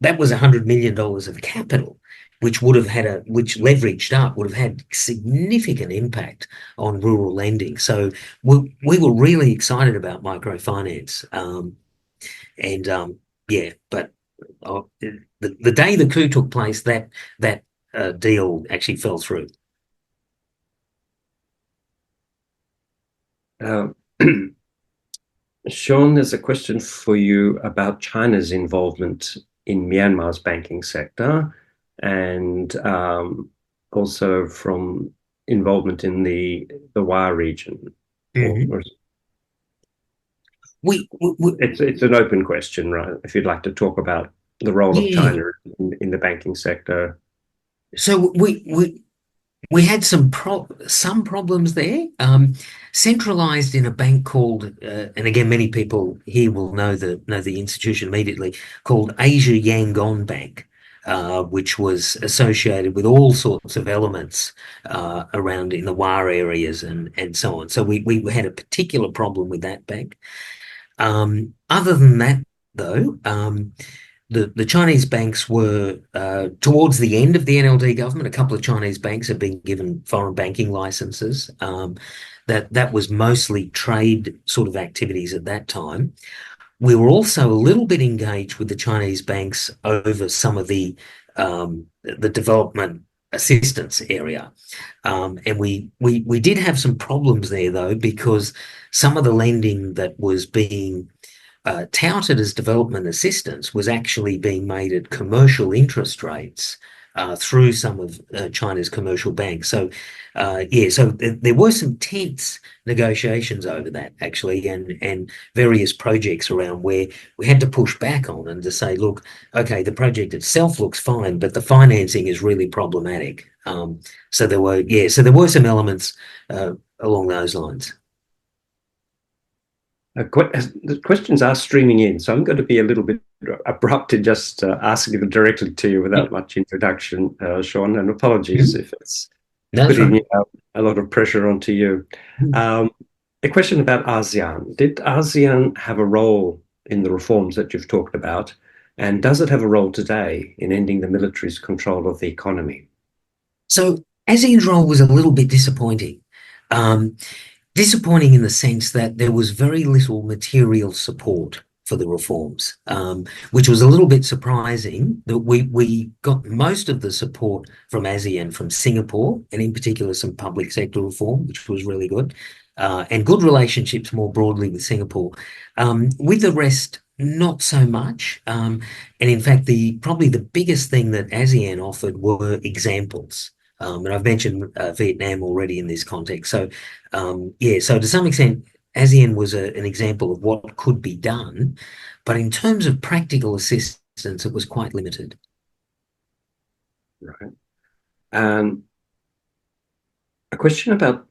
that was $100 million of capital, which leveraged up would have had significant impact on rural lending. So we were really excited about microfinance. But the day the coup took place, that deal actually fell through. Sean, there's a question for you about China's involvement in Myanmar's banking sector, and also from involvement in the Wa region. Mm-hmm. It's an open question, right? If you'd like to talk about the role of China in the banking sector. So we had some problems there, centralized in a bank called, and again, many people here will know the institution immediately, called Asia Yangon Bank, which was associated with all sorts of elements around in the Wa areas and so on. So we had a particular problem with that bank. Other than that, though, the Chinese banks were, towards the end of the NLD government, a couple of Chinese banks have been given foreign banking licenses. That was mostly trade sort of activities at that time. We were also a little bit engaged with the Chinese banks over some of the development assistance area. And we did have some problems there, though, because some of the lending that was being touted as development assistance was actually being made at commercial interest rates through some of China's commercial banks. So, there were some tense negotiations over that actually, and various projects around where we had to push back on and to say, look, okay, the project itself looks fine, but the financing is really problematic. So there were some elements along those lines. The questions are streaming in, so I'm going to be a little bit abrupt in just asking them directly to you without much introduction, Sean, and apologies if it's putting a lot of pressure onto you. A question about ASEAN. Did ASEAN have a role in the reforms that you've talked about, and does it have a role today in ending the military's control of the economy? So ASEAN's role was a little bit disappointing. Disappointing in the sense that there was very little material support for the reforms, which was a little bit surprising. That we got most of the support from ASEAN from Singapore, and in particular some public sector reform, which was really good, and good relationships more broadly with Singapore. With the rest, not so much. And in fact, probably the biggest thing that ASEAN offered were examples. And I've mentioned Vietnam already in this context. So, so to some extent, ASEAN was an example of what could be done. But in terms of practical assistance, it was quite limited. Right. A question about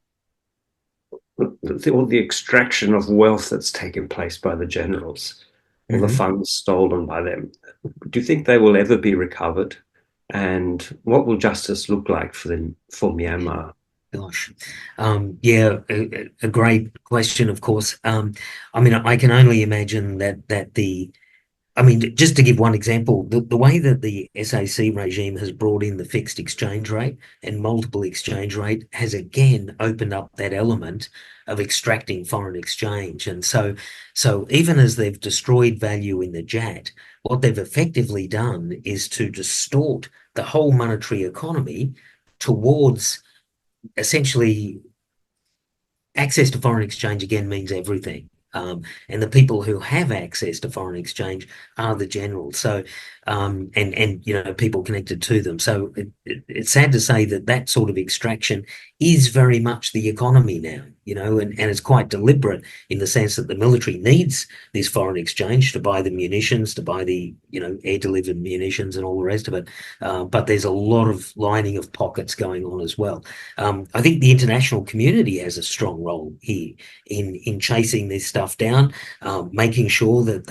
all the extraction of wealth that's taken place by the generals, all the funds stolen by them. Do you think they will ever be recovered? And what will justice look like for Myanmar? Gosh, a great question, of course. I mean, I can only imagine just to give one example, the way that the SAC regime has brought in the fixed exchange rate and multiple exchange rate has again opened up that element of extracting foreign exchange. And so even as they've destroyed value in the JAT, what they've effectively done is to distort the whole monetary economy towards essentially access to foreign exchange again means everything. And the people who have access to foreign exchange are the generals. So, and people connected to them. So it's sad to say that sort of extraction is very much the economy now, and it's quite deliberate in the sense that the military needs this foreign exchange to buy the munitions, to buy the, air delivered munitions and all the rest of it. But there's a lot of lining of pockets going on as well. I think the international community has a strong role here in chasing this stuff down, making sure that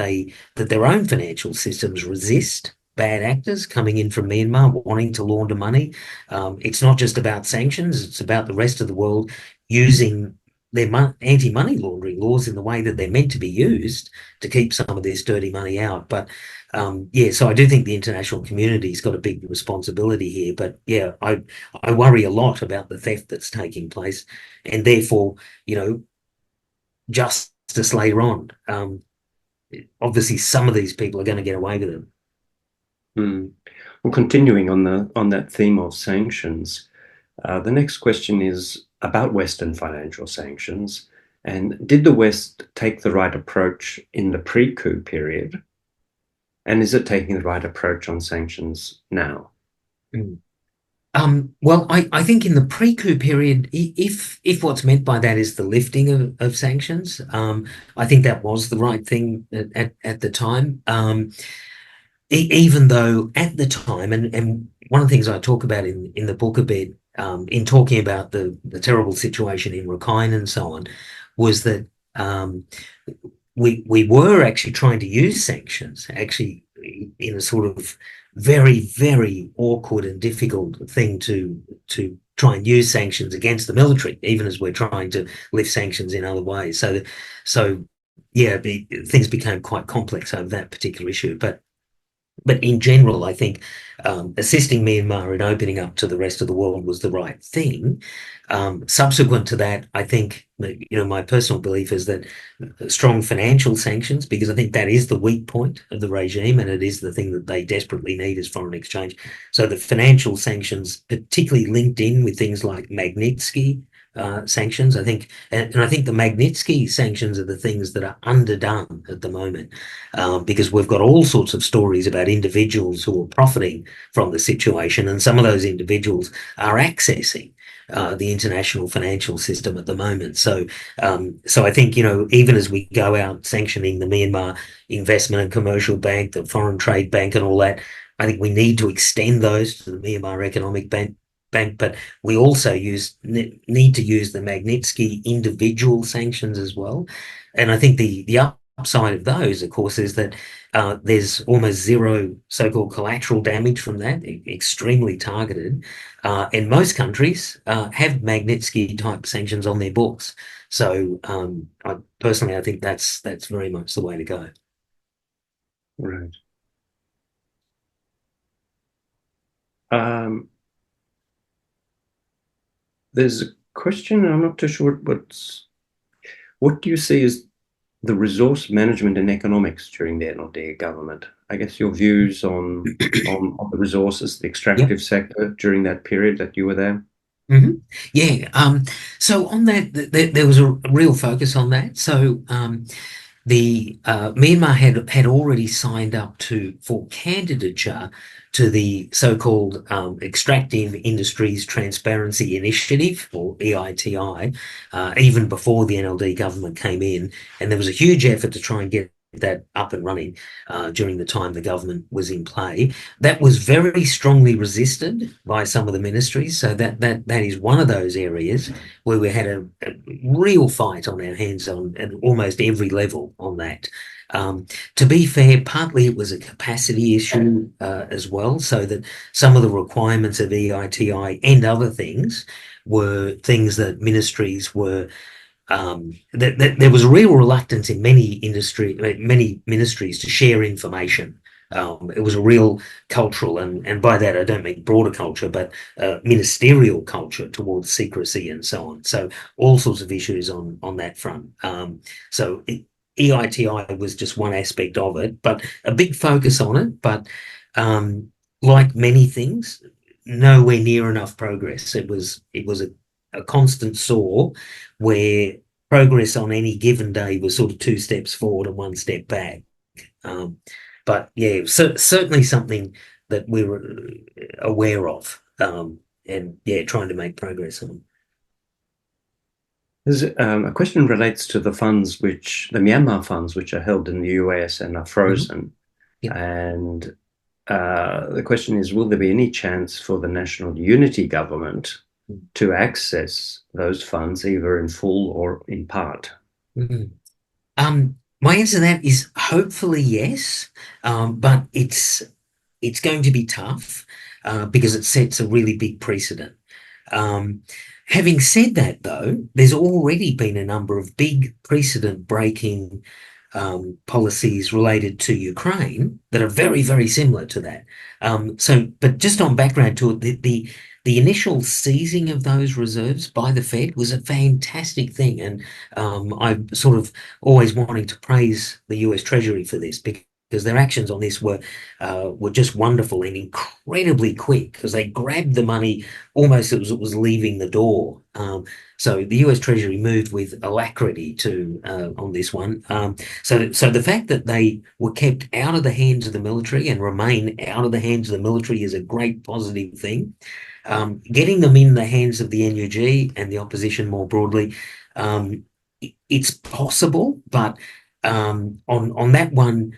their own financial systems resist bad actors coming in from Myanmar wanting to launder money. It's not just about sanctions, it's about the rest of the world using their anti-money laundering laws in the way that they're meant to be used to keep some of this dirty money out. But so I do think the international community's got a big responsibility here. But I worry a lot about the theft that's taking place, and therefore, justice later on. Obviously, some of these people are going to get away with it. Well, continuing on that theme of sanctions, the next question is about Western financial sanctions. And did the West take the right approach in the pre-coup period? And is it taking the right approach on sanctions now? Well, I think in the pre-coup period, if what's meant by that is the lifting of sanctions, I think that was the right thing at the time. Even though at the time, and one of the things I talk about in the book a bit, in talking about the terrible situation in Rakhine and so on, was that we were actually trying to use sanctions, actually in a sort of very, very awkward and difficult thing to try and use sanctions against the military, even as we're trying to lift sanctions in other ways. So things became quite complex over that particular issue. But in general, I think assisting Myanmar in opening up to the rest of the world was the right thing. Subsequent to that, I think, my personal belief is that strong financial sanctions, because I think that is the weak point of the regime, and it is the thing that they desperately need is foreign exchange. So the financial sanctions, particularly linked in with things like Magnitsky, sanctions. I think, and I think the Magnitsky sanctions are the things that are underdone at the moment, because we've got all sorts of stories about individuals who are profiting from the situation, and some of those individuals are accessing the international financial system at the moment. So I think, even as we go out sanctioning the Myanmar Investment and Commercial Bank, the Foreign Trade Bank and all that, I think we need to extend those to the Myanmar Economic Bank, but we also need to use the Magnitsky individual sanctions as well. And I think the upside of those, of course, is that there's almost zero so-called collateral damage from that, extremely targeted. And most countries have Magnitsky type sanctions on their books. So I think that's very much the way to go. Right. There's a question, I'm not too sure what do you see as the resource management and economics during the NLD government? I guess your views on the resources, the extractive sector during that period that you were there. Mm-hmm. Yeah. So on that, there was a real focus on that. So the Myanmar had already signed up for candidature to the so-called Extractive Industries Transparency Initiative, or EITI, even before the NLD government came in, and there was a huge effort to try and get that up and running during the time the government was in play. That was very strongly resisted by some of the ministries, so that is one of those areas where we had a real fight on our hands on at almost every level on that. To be fair, partly it was a capacity issue as well, so that some of the requirements of EITI and other things were things that ministries were there was a real reluctance in many ministries to share information. It was a real cultural, and by that I don't mean broader culture, but ministerial culture towards secrecy and so on. So all sorts of issues on that front. So EITI was just one aspect of it, but a big focus on it. But like many things, nowhere near enough progress. It was a constant saw where progress on any given day was sort of 2 steps forward and 1 step back. But yeah, certainly something that we were aware of, and yeah, trying to make progress on. There's a question relates to the Myanmar funds, which are held in the US and are frozen. Mm-hmm. And the question is, will there be any chance for the National Unity Government to access those funds either in full or in part? Mm-hmm. My answer to that is hopefully yes, but it's going to be tough because it sets a really big precedent. Having said that, though, there's already been a number of big precedent-breaking policies related to Ukraine that are very, very similar to that. But just on background to it, the initial seizing of those reserves by the Fed was a fantastic thing, and I'm sort of always wanting to praise the US Treasury for this because their actions on this were just wonderful and incredibly quick, because they grabbed the money almost as it was leaving the door. So the US Treasury moved with alacrity on this one. So the fact that they were kept out of the hands of the military and remain out of the hands of the military is a great positive thing. Getting them in the hands of the NUG and the opposition more broadly, it's possible, but on that one,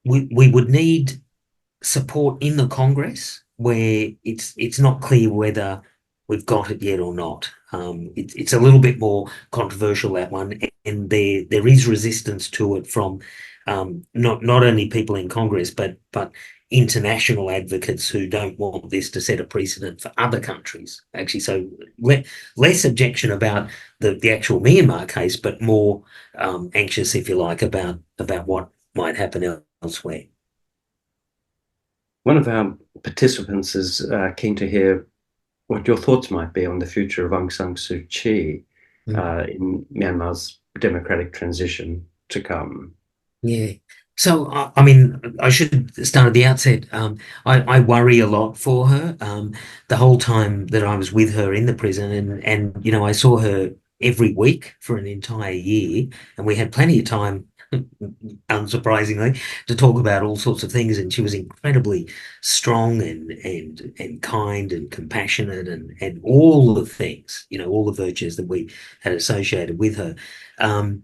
we would need support in the Congress, where it's not clear whether we've got it yet or not. It's a little bit more controversial, that one, and there is resistance to it from not only people in Congress but international advocates who don't want this to set a precedent for other countries, actually. So less objection about the actual Myanmar case, but more anxious, if you like, about what might happen elsewhere. One of our participants is keen to hear what your thoughts might be on the future of Aung San Suu Kyi in Myanmar's democratic transition to come. Yeah. So, I mean, I should start at the outset. I worry a lot for her. The whole time that I was with her in the prison, and you know, I saw her every week for an entire year, and we had plenty of time, unsurprisingly, to talk about all sorts of things. And she was incredibly strong and kind and compassionate and all the things, you know, all the virtues that we had associated with her. Um,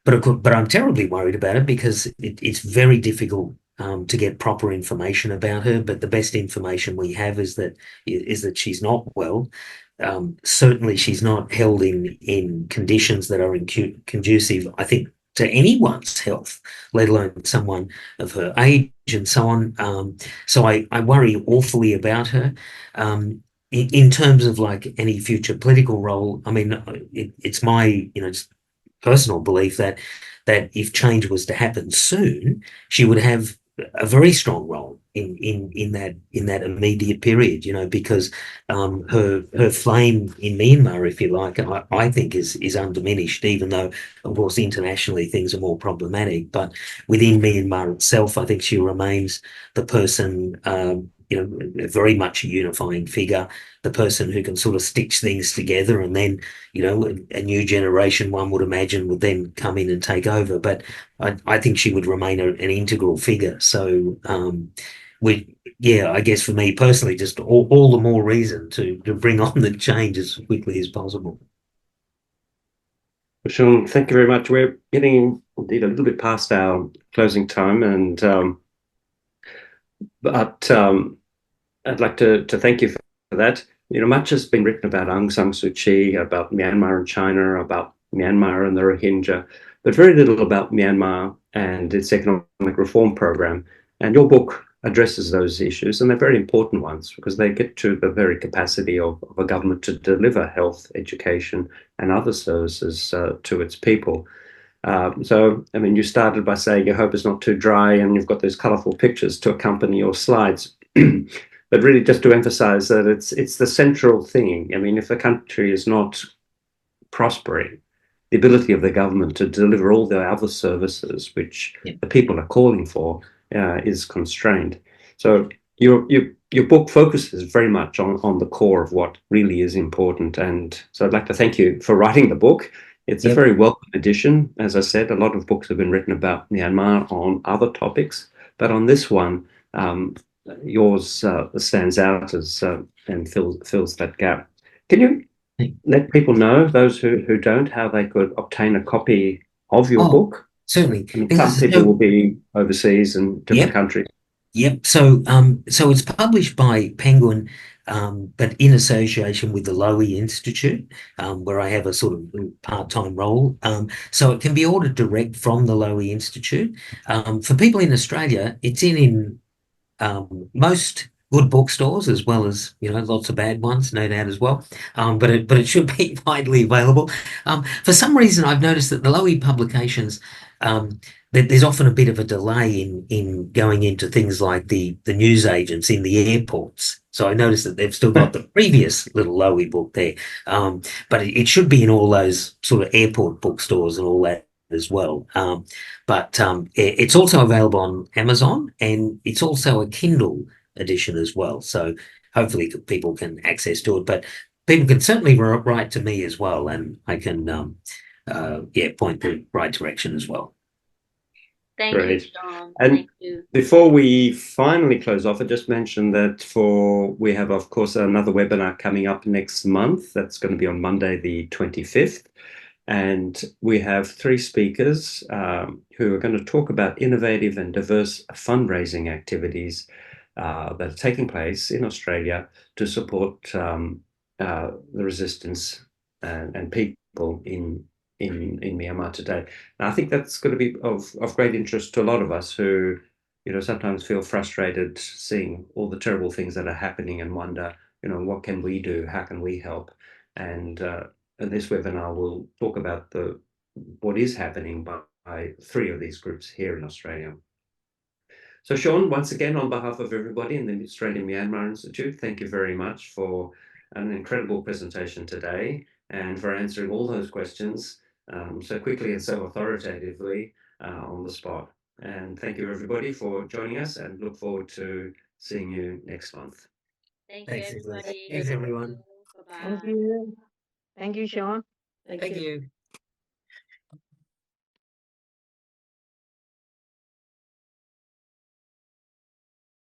but I'm terribly worried about it because it's very difficult to get proper information about her. But the best information we have is that she's not well. Certainly, she's not held in conditions that are conducive, I think, to anyone's health, let alone someone of her age and so on. So I worry awfully about her. In terms of like any future political role, I mean, it's my, you know, just personal belief that if change was to happen soon, she would have a very strong role in that immediate period, you know, because her flame in Myanmar, if you like, I think is undiminished, even though, of course, internationally things are more problematic. But within Myanmar itself, I think she remains the person, you know, very much a unifying figure, the person who can sort of stitch things together, and then, you know, a new generation, one would imagine, would then come in and take over. But I think she would remain an integral figure. So yeah, I guess for me personally, just all the more reason to bring on the change as quickly as possible. Sean, thank you very much. We're getting indeed a little bit past our closing time, and but I'd like to thank you for that. You know, much has been written about Aung San Suu Kyi, about Myanmar and China, about Myanmar and the Rohingya, but very little about Myanmar and its economic reform program. And your book addresses those issues, and they're very important ones because they get to the very capacity of a government to deliver health, education, and other services to its people. So, I mean, you started by saying your hope is not too dry, and you've got those colourful pictures to accompany your slides. But really, just to emphasize that it's the central thing. I mean, if the country is not prospering, the ability of the government to deliver all the other services which the people are calling for is constrained. So your book focuses very much on the core of what really is important. And so I'd like to thank you for writing the book. It's a very welcome edition. As I said, a lot of books have been written about Myanmar on other topics, but on this one, yours stands out as and fills that gap. Can you let people know, those who don't, how they could obtain a copy of your Oh, book? certainly. I mean, some people will be overseas in different Yep. countries. Yep. So it's published by Penguin, but in association with the Lowy Institute, where I have a sort of part-time role. So it can be ordered direct from the Lowy Institute. For people in Australia, it's in most good bookstores, as well as, you know, lots of bad ones, no doubt as well. But it should be widely available. For some reason, I've noticed that the Lowy publications, that there's often a bit of a delay in going into things like the news agents in the airports. So I noticed that they've still got the previous little Lowy book there, but it should be in all those sort of airport bookstores and all that as well. But it's also available on Amazon, and it's also a Kindle edition as well. So hopefully people can access to it. But people can certainly write to me as well, and I can point the right direction as well. Thank you, Great. Sean. And Thank you. before we finally close off, I just mentioned that we have, of course, another webinar coming up next month. That's going to be on Monday, the 25th. And we have three speakers who are going to talk about innovative and diverse fundraising activities that are taking place in Australia to support the resistance and people in Myanmar today. And I think that's going to be of great interest to a lot of us who, you know, sometimes feel frustrated seeing all the terrible things that are happening and wonder, you know, what can we do? How can we help? And in this webinar, we'll talk about what is happening by three of these groups here in Australia. So, Sean, once again, on behalf of everybody in the Australian Myanmar Institute, thank you very much for an incredible presentation today and for answering all those questions so quickly and so authoritatively on the spot. And thank you, everybody, for joining us, and look forward to seeing you next month. Thank you, Thanks, Nicholas. everybody. Thanks, everyone. Bye-bye. Thank you. Thank you, Sean. Thank you.